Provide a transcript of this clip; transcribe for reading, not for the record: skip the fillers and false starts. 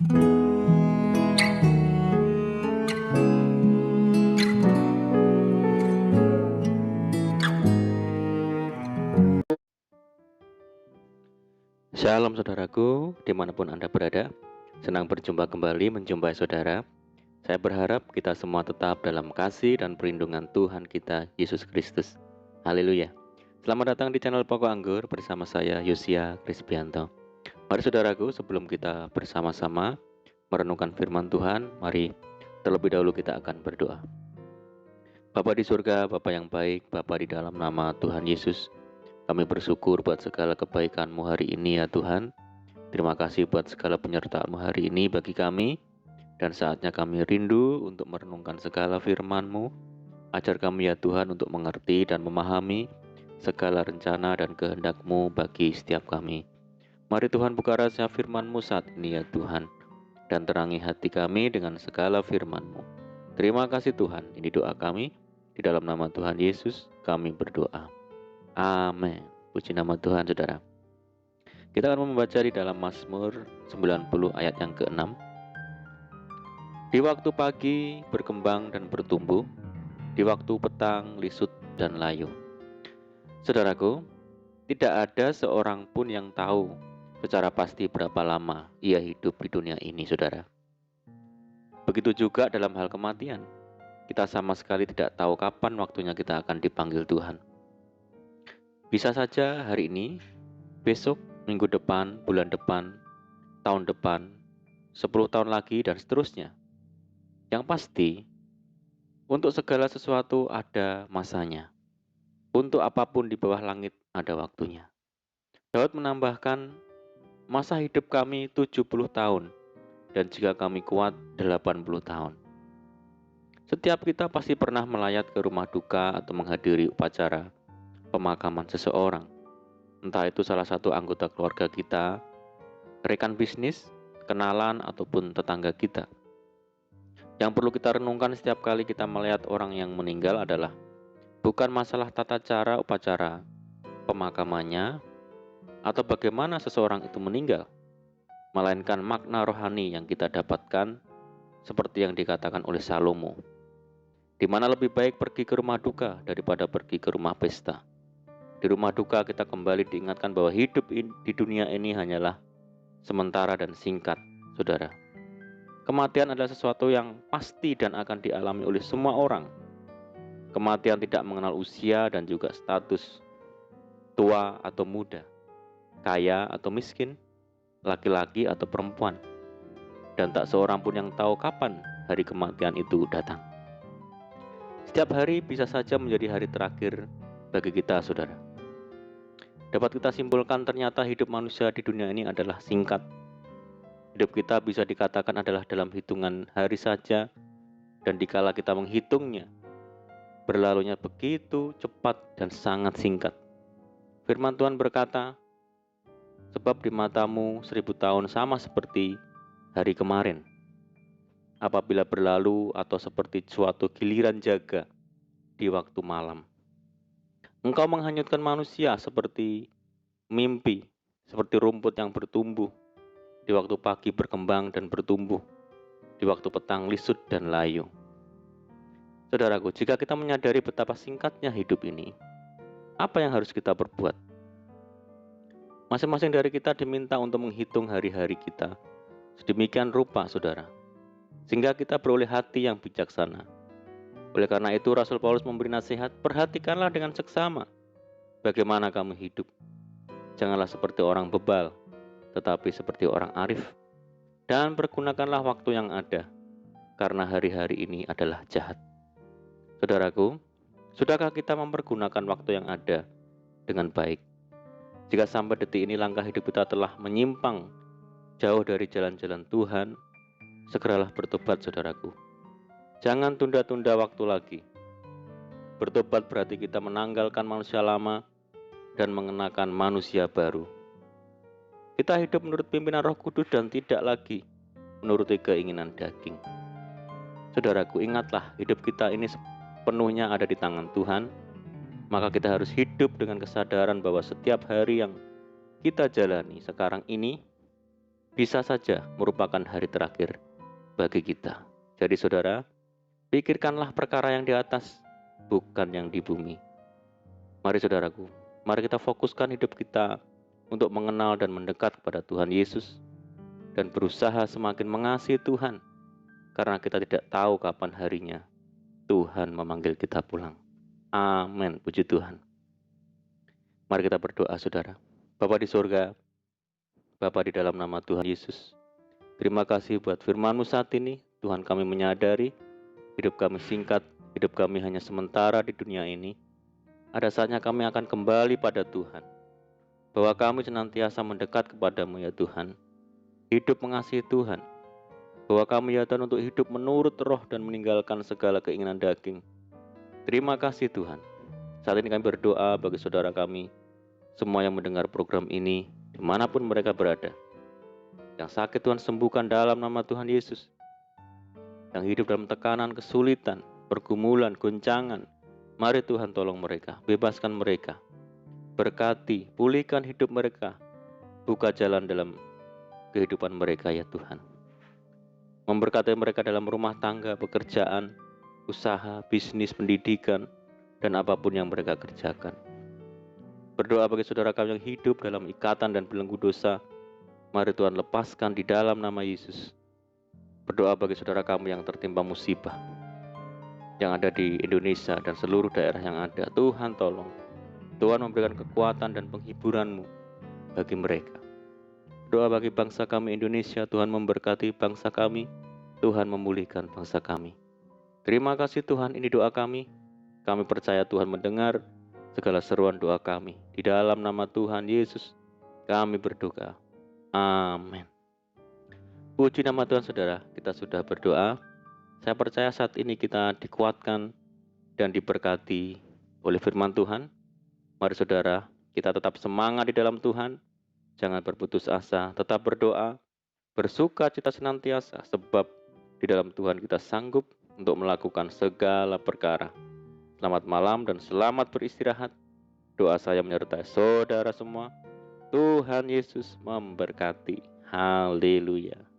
Shalom saudaraku, dimanapun Anda berada. Senang berjumpa kembali menjumpai saudara. Saya berharap kita semua tetap dalam kasih dan perlindungan Tuhan kita, Yesus Kristus. Haleluya. Selamat datang di channel Pokok Anggur bersama saya, Yosia Krisbianto. Mari saudaraku, sebelum kita bersama-sama merenungkan firman Tuhan, mari terlebih dahulu kita akan berdoa. Bapa di surga, Bapa yang baik, Bapa di dalam nama Tuhan Yesus, kami bersyukur buat segala kebaikan-Mu hari ini ya Tuhan. Terima kasih buat segala penyertaan-Mu hari ini bagi kami. Dan saatnya kami rindu untuk merenungkan segala firman-Mu. Ajar kami ya Tuhan untuk mengerti dan memahami segala rencana dan kehendak-Mu bagi setiap kami. Mari Tuhan buka rahasia firman-Mu saat ini ya Tuhan. Dan terangi hati kami dengan segala firman-Mu. Terima kasih Tuhan, ini doa kami. Di dalam nama Tuhan Yesus kami berdoa. Amin. Puji nama Tuhan saudara. Kita akan membaca di dalam Mazmur 90 ayat yang ke-6. Di waktu pagi berkembang dan bertumbuh, di waktu petang lisut dan layu. Saudaraku, tidak ada seorang pun yang tahu secara pasti berapa lama ia hidup di dunia ini, saudara. Begitu juga dalam hal kematian. Kita sama sekali tidak tahu kapan waktunya kita akan dipanggil Tuhan. Bisa saja hari ini, besok, minggu depan, bulan depan, tahun depan, 10 tahun lagi, dan seterusnya. Yang pasti, untuk segala sesuatu ada masanya. Untuk apapun di bawah langit ada waktunya. Daud menambahkan, masa hidup kami 70 tahun, dan jika kami kuat 80 tahun. Setiap kita pasti pernah melayat ke rumah duka atau menghadiri upacara pemakaman seseorang. Entah itu salah satu anggota keluarga kita, rekan bisnis, kenalan, ataupun tetangga kita. Yang perlu kita renungkan setiap kali kita melihat orang yang meninggal adalah bukan masalah tata cara upacara pemakamannya atau bagaimana seseorang itu meninggal, melainkan makna rohani yang kita dapatkan seperti yang dikatakan oleh Salomo, di mana lebih baik pergi ke rumah duka daripada pergi ke rumah pesta. Di rumah duka kita kembali diingatkan bahwa hidup di dunia ini hanyalah sementara dan singkat, saudara. Kematian adalah sesuatu yang pasti dan akan dialami oleh semua orang. Kematian tidak mengenal usia dan juga status, tua atau muda, kaya atau miskin, laki-laki atau perempuan. Dan tak seorang pun yang tahu kapan hari kematian itu datang. Setiap hari bisa saja menjadi hari terakhir bagi kita, saudara. Dapat kita simpulkan ternyata hidup manusia di dunia ini adalah singkat. Hidup kita bisa dikatakan adalah dalam hitungan hari saja, dan dikala kita menghitungnya, berlalunya begitu cepat dan sangat singkat. Firman Tuhan berkata, sebab di matamu 1000 tahun sama seperti hari kemarin, apabila berlalu atau seperti suatu giliran jaga di waktu malam. Engkau menghanyutkan manusia seperti mimpi, seperti rumput yang bertumbuh, di waktu pagi berkembang dan bertumbuh, di waktu petang lisut dan layu. Saudaraku, jika kita menyadari betapa singkatnya hidup ini, apa yang harus kita perbuat? Masing-masing dari kita diminta untuk menghitung hari-hari kita sedemikian rupa, saudara, sehingga kita beroleh hati yang bijaksana. Oleh karena itu Rasul Paulus memberi nasihat, perhatikanlah dengan seksama bagaimana kamu hidup. Janganlah seperti orang bebal, tetapi seperti orang arif. Dan pergunakanlah waktu yang ada, karena hari-hari ini adalah jahat. Saudaraku, sudahkah kita mempergunakan waktu yang ada dengan baik? Jika sampai detik ini langkah hidup kita telah menyimpang jauh dari jalan-jalan Tuhan, segeralah bertobat, saudaraku. Jangan tunda-tunda waktu lagi. Bertobat berarti kita menanggalkan manusia lama dan mengenakan manusia baru. Kita hidup menurut pimpinan Roh Kudus dan tidak lagi menuruti keinginan daging. Saudaraku, ingatlah hidup kita ini sepenuhnya ada di tangan Tuhan. Maka kita harus hidup dengan kesadaran bahwa setiap hari yang kita jalani sekarang ini bisa saja merupakan hari terakhir bagi kita. Jadi saudara, pikirkanlah perkara yang di atas, bukan yang di bumi. Mari saudaraku, mari kita fokuskan hidup kita untuk mengenal dan mendekat kepada Tuhan Yesus dan berusaha semakin mengasihi Tuhan, karena kita tidak tahu kapan harinya Tuhan memanggil kita pulang. Amin, puji Tuhan. Mari kita berdoa saudara. Bapa di surga, Bapa di dalam nama Tuhan Yesus, terima kasih buat firman-Mu saat ini. Tuhan, kami menyadari hidup kami singkat, hidup kami hanya sementara di dunia ini. Ada saatnya kami akan kembali pada Tuhan, bahwa kami senantiasa mendekat kepada-Mu ya Tuhan, hidup mengasihi Tuhan, bahwa kami ya Tuhan untuk hidup menurut roh dan meninggalkan segala keinginan daging. Terima kasih Tuhan. Saat ini kami berdoa bagi saudara kami, semua yang mendengar program ini, dimanapun mereka berada. Yang sakit Tuhan sembuhkan dalam nama Tuhan Yesus. Yang hidup dalam tekanan, kesulitan, pergumulan, goncangan, mari Tuhan tolong mereka, bebaskan mereka. Berkati, pulihkan hidup mereka, buka jalan dalam kehidupan mereka ya Tuhan. Memberkati mereka dalam rumah tangga, pekerjaan, usaha, bisnis, pendidikan, dan apapun yang mereka kerjakan. Berdoa bagi saudara kami yang hidup dalam ikatan dan belenggu dosa, mari Tuhan lepaskan di dalam nama Yesus. Berdoa bagi saudara kami yang tertimpa musibah, yang ada di Indonesia dan seluruh daerah yang ada. Tuhan tolong, Tuhan memberikan kekuatan dan penghiburan-Mu bagi mereka. Doa bagi bangsa kami Indonesia, Tuhan memberkati bangsa kami, Tuhan memulihkan bangsa kami. Terima kasih Tuhan, ini doa kami. Kami percaya Tuhan mendengar segala seruan doa kami. Di dalam nama Tuhan Yesus, kami berdoa. Amin. Puji nama Tuhan saudara, kita sudah berdoa. Saya percaya saat ini kita dikuatkan dan diberkati oleh firman Tuhan. Mari saudara, kita tetap semangat di dalam Tuhan. Jangan berputus asa, tetap berdoa, bersuka cita senantiasa, sebab di dalam Tuhan kita sanggup untuk melakukan segala perkara. Selamat malam dan selamat beristirahat. Doa saya menyertai saudara semua. Tuhan Yesus memberkati. Haleluya.